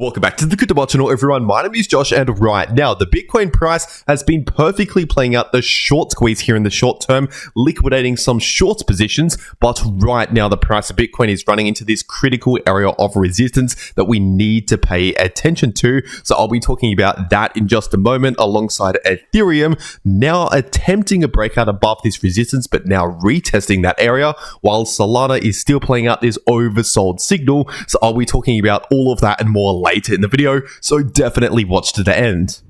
Welcome back to the cryptowrld channel, everyone. My name is Josh, and right now the Bitcoin price has been perfectly playing out the short squeeze here in the short term, liquidating some short positions. But right now the price of Bitcoin is running into this critical area of resistance that we need to pay attention to. So I'll be talking about that in just a moment, alongside Ethereum now attempting a breakout above this resistance, but now retesting that area, while Solana is still playing out this oversold signal. So I'll be talking about all of that and more later in the video, so definitely watch to the end.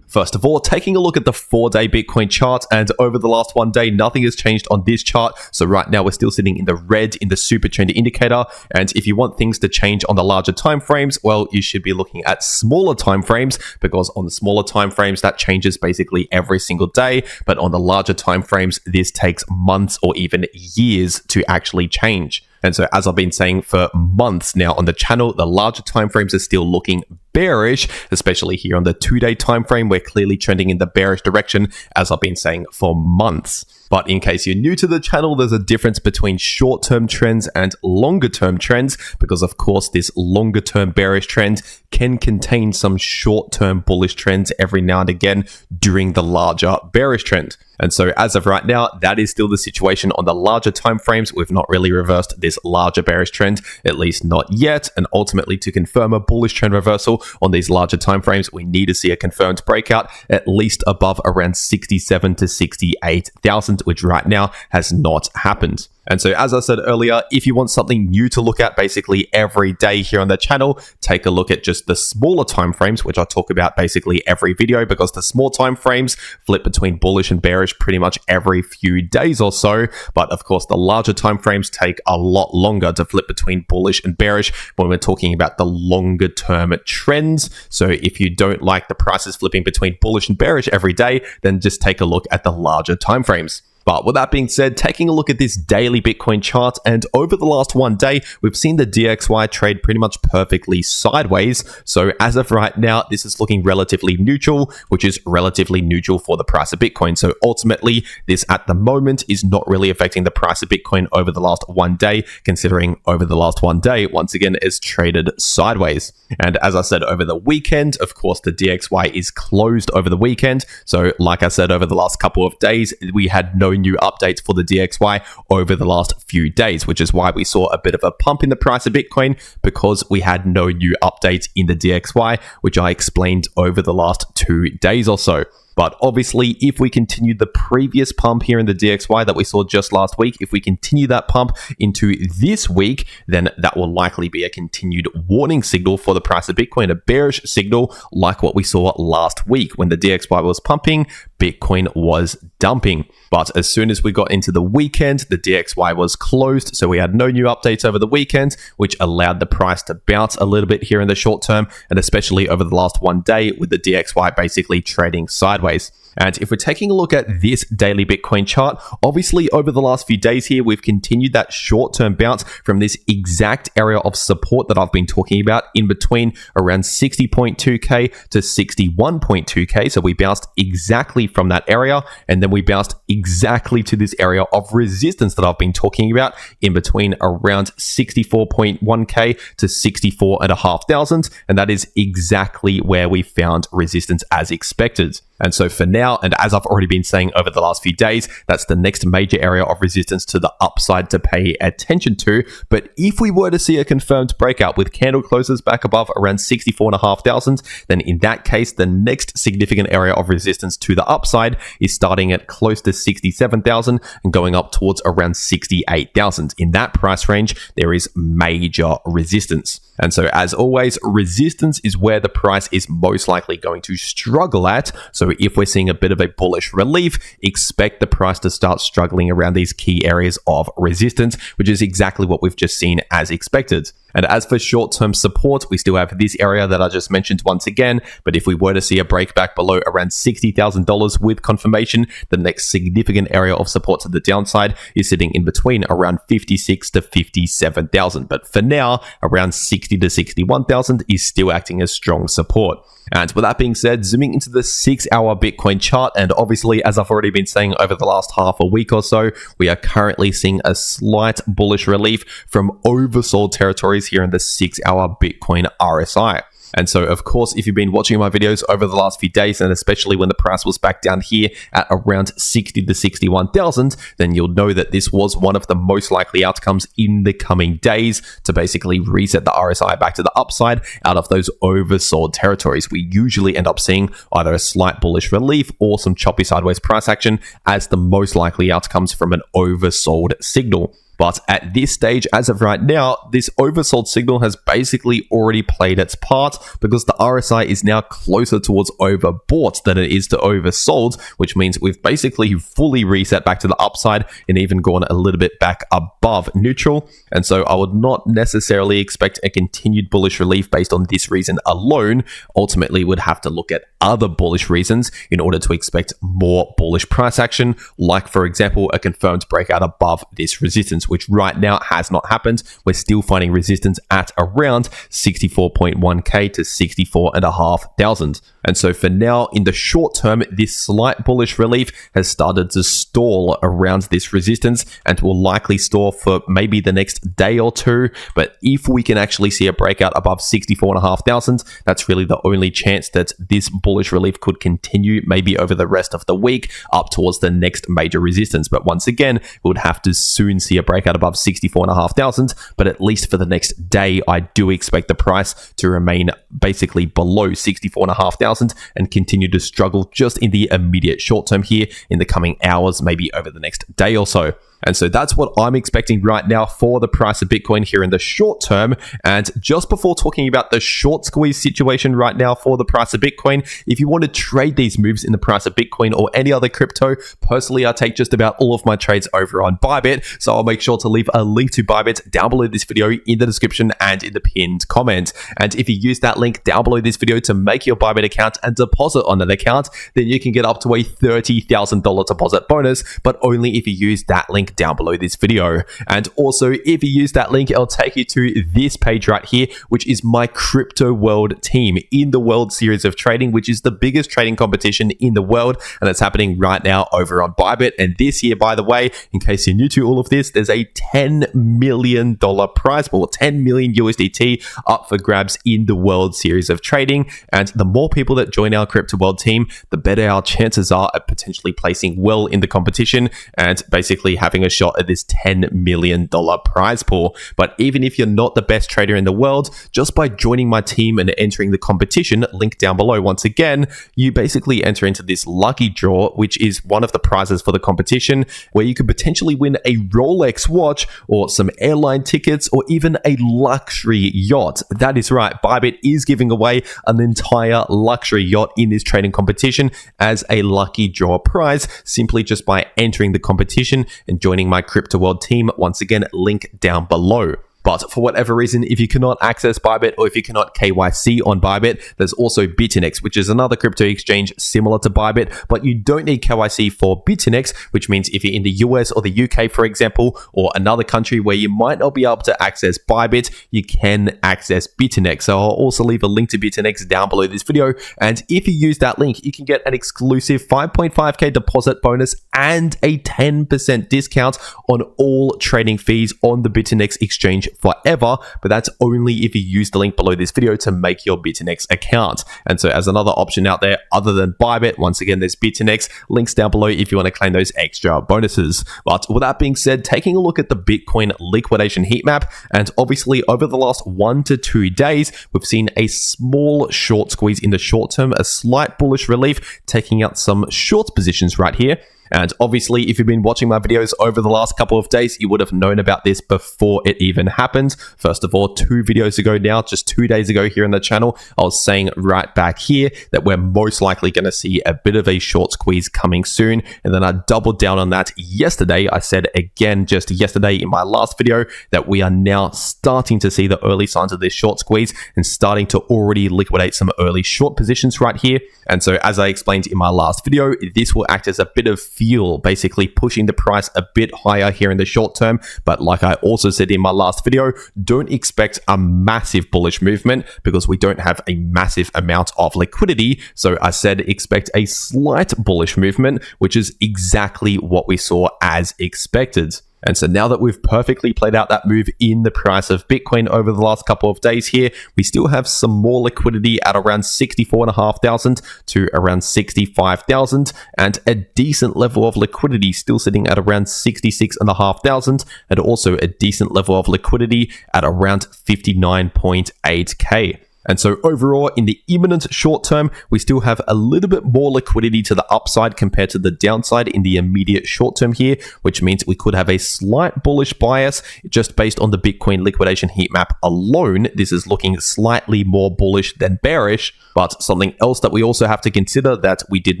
First of all, taking a look at the 4-day Bitcoin chart, and over the last 1 day, nothing has changed on this chart. So right now we're still sitting in the red in the super trend indicator. And if you want things to change on the larger time frames, well, you should be looking at smaller time frames, because on the smaller time frames that changes basically every single day. But on the larger time frames, this takes months or even years to actually change. And so, as I've been saying for months now on the channel, the larger timeframes are still looking bearish, especially here on the 2-day time frame. We're clearly trending in the bearish direction, as I've been saying for months. But in case you're new to the channel, there's a difference between short-term trends and longer-term trends, because of course this longer-term bearish trend can contain some short-term bullish trends every now and again during the larger bearish trend. And so as of right now, that is still the situation on the larger time frames. We've not really reversed this larger bearish trend, at least not yet. And ultimately, to confirm a bullish trend reversal on these larger time frames, we need to see a confirmed breakout at least above around 67 to 68,000, which right now has not happened. And so, as I said earlier, if you want something new to look at basically every day here on the channel, take a look at just the smaller time frames, which I talk about basically every video, because the small time frames flip between bullish and bearish pretty much every few days or so. But of course, the larger time frames take a lot longer to flip between bullish and bearish when we're talking about the longer term trends. So if you don't like the prices flipping between bullish and bearish every day, then just take a look at the larger time frames. But with that being said, taking a look at this daily Bitcoin chart, and over the last 1 day, we've seen the DXY trade pretty much perfectly sideways. So as of right now, this is looking relatively neutral, which is relatively neutral for the price of Bitcoin. So ultimately, this at the moment is not really affecting the price of Bitcoin over the last 1 day, considering over the last 1 day, once again, is traded sideways. And as I said, over the weekend, of course, the DXY is closed over the weekend. So like I said, over the last couple of days, we had no new updates for the DXY over the last few days, which is why we saw a bit of a pump in the price of Bitcoin, because we had no new updates in the DXY, which I explained over the last 2 days or so. But obviously, if we continue the previous pump here in the DXY that we saw just last week, if we continue that pump into this week, then that will likely be a continued warning signal for the price of Bitcoin, a bearish signal like what we saw last week when the DXY was pumping, Bitcoin was dumping. But as soon as we got into the weekend, the DXY was closed, so we had no new updates over the weekend, which allowed the price to bounce a little bit here in the short term, and especially over the last 1 day with the DXY basically trading sideways. And if we're taking a look at this daily Bitcoin chart, obviously over the last few days here, we've continued that short-term bounce from this exact area of support that I've been talking about, in between around 60.2k to 61.2k. So we bounced exactly from that area, and then we bounced exactly to this area of resistance that I've been talking about, in between around 64.1k to 64,500, and that is exactly where we found resistance as expected. And so for now, and as I've already been saying over the last few days, that's the next major area of resistance to the upside to pay attention to. But if we were to see a confirmed breakout with candle closes back above around 64,500, then in that case, the next significant area of resistance to the upside is starting at close to 67,000 and going up towards around 68,000. In that price range, there is major resistance. And so as always, resistance is where the price is most likely going to struggle at. So if we're seeing a bit of a bullish relief, expect the price to start struggling around these key areas of resistance, which is exactly what we've just seen as expected. And as for short-term support, we still have this area that I just mentioned once again. But if we were to see a breakback below around $60,000 with confirmation, the next significant area of support to the downside is sitting in between around 56 to 57,000. But for now, around 60 to 61,000 is still acting as strong support. And with that being said, zooming into the 6-hour Bitcoin chart, and obviously, as I've already been saying over the last half a week or so, we are currently seeing a slight bullish relief from oversold territories territories here in the 6-hour Bitcoin RSI. And so, of course, if you've been watching my videos over the last few days, and especially when the price was back down here at around 60 to 61,000, then you'll know that this was one of the most likely outcomes in the coming days to basically reset the RSI back to the upside out of those oversold territories. We usually end up seeing either a slight bullish relief or some choppy sideways price action as the most likely outcomes from an oversold signal. But at this stage, as of right now, this oversold signal has basically already played its part because the RSI is now closer towards overbought than it is to oversold, which means we've basically fully reset back to the upside and even gone a little bit back above neutral. And so I would not necessarily expect a continued bullish relief based on this reason alone. Ultimately, we'd have to look at other bullish reasons in order to expect more bullish price action, like, for example, a confirmed breakout above this resistance, which right now has not happened. We're still finding resistance at around 64.1k to 64,500. And so for now, in the short term, this slight bullish relief has started to stall around this resistance and will likely stall for maybe the next day or two. But if we can actually see a breakout above 64,500, that's really the only chance that this bullish relief could continue maybe over the rest of the week up towards the next major resistance. But once again, we would have to soon see a breakout above 64,500. But at least for the next day, I do expect the price to remain basically below 64,500 and continue to struggle just in the immediate short term here in the coming hours, maybe over the next day or so. And so that's what I'm expecting right now for the price of Bitcoin here in the short term. And just before talking about the short squeeze situation right now for the price of Bitcoin, if you want to trade these moves in the price of Bitcoin or any other crypto, personally, I take just about all of my trades over on Bybit. So I'll make sure to leave a link to Bybit down below this video in the description and in the pinned comment. And if you use that link down below this video to make your Bybit account and deposit on that account, then you can get up to a $30,000 deposit bonus, but only if you use that link down below this video. And also, if you use that link, it'll take you to this page right here, which is my cryptoworld team in the World Series of Trading, which is the biggest trading competition in the world, and it's happening right now over on Bybit. And this year, by the way, in case you're new to all of this, there's a $10 million prize pool, 10 million USDT up for grabs in the World Series of Trading. And the more people that join our cryptoworld team, the better our chances are at potentially placing well in the competition and basically having a shot at this $10 million prize pool. But even if you're not the best trader in the world, just by joining my team and entering the competition, link down below once again, you basically enter into this lucky draw, which is one of the prizes for the competition, where you could potentially win a Rolex watch or some airline tickets or even a luxury yacht. That is right, Bybit is giving away an entire luxury yacht in this trading competition as a lucky draw prize, simply just by entering the competition and joining my cryptoworld team. Once again, link down below. But for whatever reason, if you cannot access Bybit or if you cannot KYC on Bybit, there's also Bitfinex, which is another crypto exchange similar to Bybit, but you don't need KYC for Bitfinex, which means if you're in the US or the UK, for example, or another country where you might not be able to access Bybit, you can access Bitfinex. So I'll also leave a link to Bitfinex down below this video. And if you use that link, you can get an exclusive 5.5k deposit bonus and a 10% discount on all trading fees on the Bitfinex exchange forever, but that's only if you use the link below this video to make your Bitfinex account. And so as another option out there other than Bybit, once again, there's Bitfinex, links down below if you want to claim those extra bonuses. But with that being said, taking a look at the Bitcoin liquidation heat map, and obviously over the last 1 to 2 days, we've seen a small short squeeze in the short term, a slight bullish relief, taking out some short positions right here. And obviously, if you've been watching my videos over the last couple of days, you would have known about this before it even happened. First of all, 2 videos ago now, just 2 days ago here on the channel, I was saying right back here that we're most likely going to see a bit of a short squeeze coming soon. And then I doubled down on that yesterday. I said again just yesterday in my last video that we are now starting to see the early signs of this short squeeze and starting to already liquidate some early short positions right here. And so as I explained in my last video, this will act as a bit of fuel, basically pushing the price a bit higher here in the short term. But like I also said in my last video, don't expect a massive bullish movement because we don't have a massive amount of liquidity. So I said expect a slight bullish movement, which is exactly what we saw as expected. And so now that we've perfectly played out that move in the price of Bitcoin over the last couple of days here, we still have some more liquidity at around 64,500 to around 65,000, and a decent level of liquidity still sitting at around 66,500, and also a decent level of liquidity at around 59.8k. And so overall, in the imminent short term, we still have a little bit more liquidity to the upside compared to the downside in the immediate short term here, which means we could have a slight bullish bias just based on the Bitcoin liquidation heat map alone. This is looking slightly more bullish than bearish, but something else that we also have to consider that we did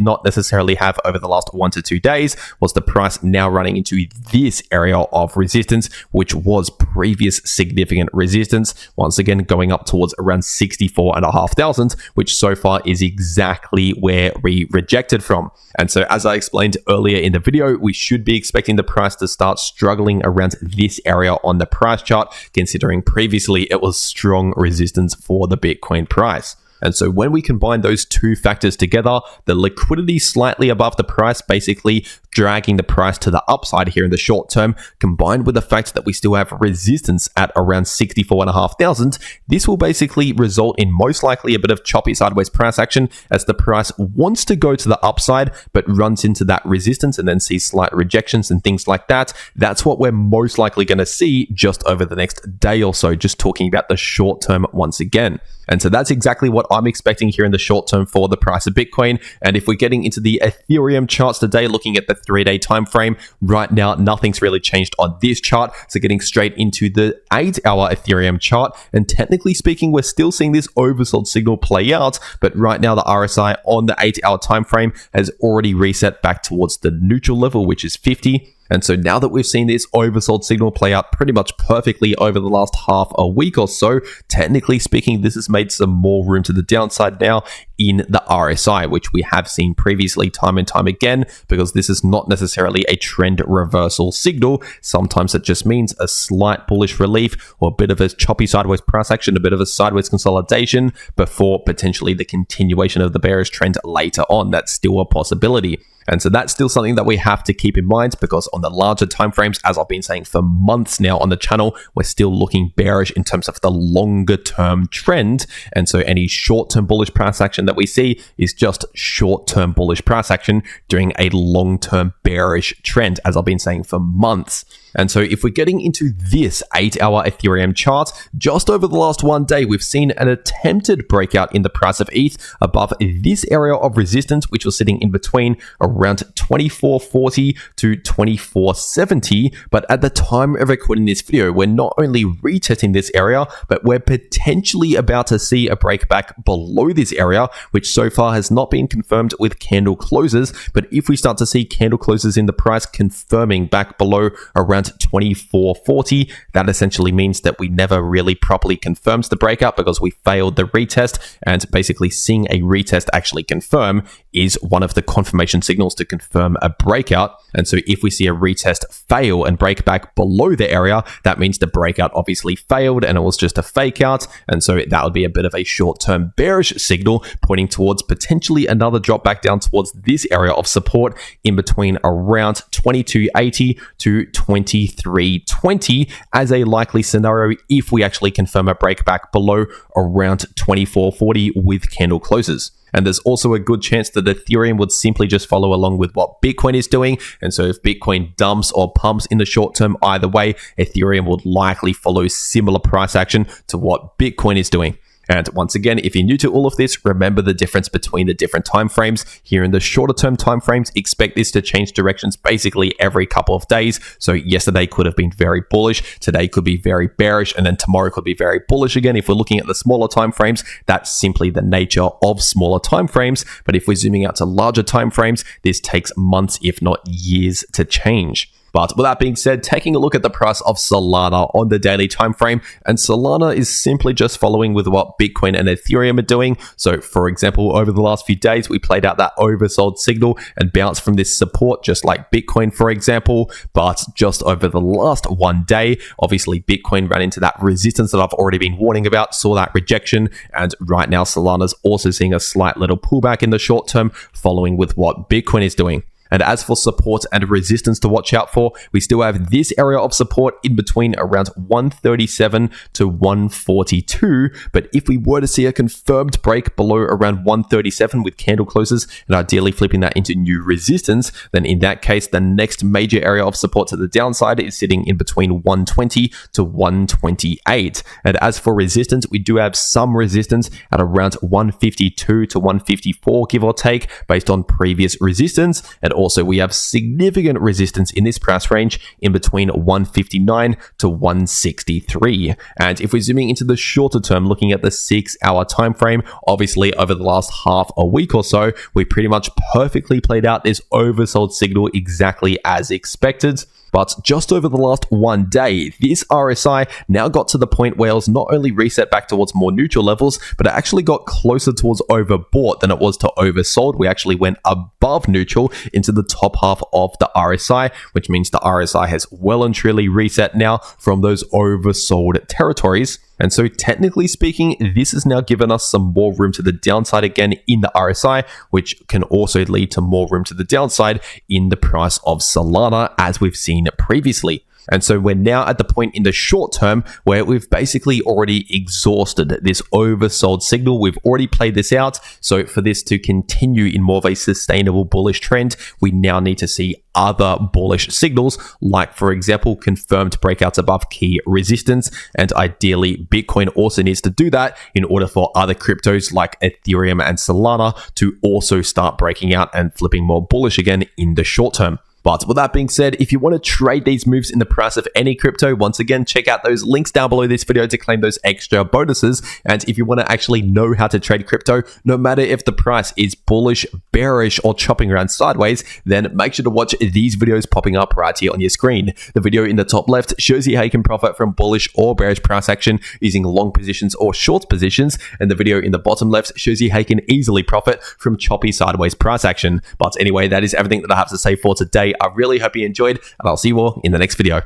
not necessarily have over the last 1 to 2 days was the price now running into this area of resistance, which was previous significant resistance, once again going up towards around 64,500, which so far is exactly where we rejected from. And so as I explained earlier in the video, we should be expecting the price to start struggling around this area on the price chart, considering previously it was strong resistance for the Bitcoin price. And so when we combine those two factors together, the liquidity slightly above the price, basically dragging the price to the upside here in the short term, combined with the fact that we still have resistance at around 64,500, this will basically result in most likely a bit of choppy sideways price action as the price wants to go to the upside, but runs into that resistance and then sees slight rejections and things like that. That's what we're most likely going to see just over the next day or so, just talking about the short term once again. And so that's exactly what I'm expecting here in the short term for the price of Bitcoin. And if we're getting into the Ethereum charts today, looking at the 3-day time frame, right now nothing's really changed on this chart. So getting straight into the 8-hour Ethereum chart, and technically speaking, we're still seeing this oversold signal play out, but right now the RSI on the 8-hour time frame has already reset back towards the neutral level, which is 50. And so now that we've seen this oversold signal play out pretty much perfectly over the last half a week or so, technically speaking, this has made some more room to the downside now in the RSI, which we have seen previously time and time again, because this is not necessarily a trend reversal signal. Sometimes it just means a slight bullish relief or a bit of a choppy sideways price action, a bit of a sideways consolidation before potentially the continuation of the bearish trend later on. That's still a possibility. And so that's still something that we have to keep in mind, because on the larger timeframes, as I've been saying for months now on the channel, we're still looking bearish in terms of the longer term trend. And so any short-term bullish price action that we see is just short-term bullish price action during a long-term bearish trend, as I've been saying for months. And so if we're getting into this 8-hour Ethereum chart, just over the last 1 day, we've seen an attempted breakout in the price of ETH above this area of resistance, which was sitting in between around 2440 to 2470. But at the time of recording this video, we're not only retesting this area, but we're potentially about to see a breakback below this area, which so far has not been confirmed with candle closes. But if we start to see candle closes in the price confirming back below around 2440, that essentially means that we never really properly confirms the breakout because we failed the retest, and basically seeing a retest actually confirm is one of the confirmation signals to confirm a breakout. And so if we see a retest fail and break back below the area, that means the breakout obviously failed and it was just a fake out. And so that would be a bit of a short-term bearish signal pointing towards potentially another drop back down towards this area of support in between around 2280 to 2320 as a likely scenario if we actually confirm a breakback below around 2440 with candle closes. And there's also a good chance that Ethereum would simply just follow along with what Bitcoin is doing. And so if Bitcoin dumps or pumps in the short term, either way, Ethereum would likely follow similar price action to what Bitcoin is doing. And once again, if you're new to all of this, remember the difference between the different time frames. Here in the shorter term time frames, expect this to change directions basically every couple of days. So yesterday could have been very bullish, today could be very bearish, and then tomorrow could be very bullish again. If we're looking at the smaller time frames, that's simply the nature of smaller time frames. But if we're zooming out to larger time frames, this takes months, if not years, to change. But with that being said, taking a look at the price of Solana on the daily time frame, and Solana is simply just following with what Bitcoin and Ethereum are doing. So for example, over the last few days, we played out that oversold signal and bounced from this support, just like Bitcoin, for example. But just over the last 1 day, obviously Bitcoin ran into that resistance that I've already been warning about, saw that rejection, and right now Solana's also seeing a slight little pullback in the short term, following with what Bitcoin is doing. And as for support and resistance to watch out for, we still have this area of support in between around 137 to 142. But if we were to see a confirmed break below around 137 with candle closes and ideally flipping that into new resistance, then in that case, the next major area of support to the downside is sitting in between 120 to 128. And as for resistance, we do have some resistance at around 152 to 154, give or take, based on previous resistance. And also we have significant resistance in this price range in between 159 to 163. And if we're zooming into the shorter term, looking at the 6-hour time frame, obviously over the last half a week or so, we pretty much perfectly played out this oversold signal exactly as expected. But just over the last one day, this RSI now got to the point where it was not only reset back towards more neutral levels, but it actually got closer towards overbought than it was to oversold. We actually went above neutral into the top half of the RSI, which means the RSI has well and truly reset now from those oversold territories. And so technically speaking, this has now given us some more room to the downside again in the RSI, which can also lead to more room to the downside in the price of Solana, as we've seen previously. And so we're now at the point in the short term where we've basically already exhausted this oversold signal. We've already played this out. So for this to continue in more of a sustainable bullish trend, we now need to see other bullish signals, like for example, confirmed breakouts above key resistance. And ideally, Bitcoin also needs to do that in order for other cryptos like Ethereum and Solana to also start breaking out and flipping more bullish again in the short term. But with that being said, if you want to trade these moves in the price of any crypto, once again, check out those links down below this video to claim those extra bonuses. And if you want to actually know how to trade crypto, no matter if the price is bullish, bearish, or chopping around sideways, then make sure to watch these videos popping up right here on your screen. The video in the top left shows you how you can profit from bullish or bearish price action using long positions or short positions. And the video in the bottom left shows you how you can easily profit from choppy sideways price action. But anyway, that is everything that I have to say for today. I really hope you enjoyed, and I'll see you all in the next video.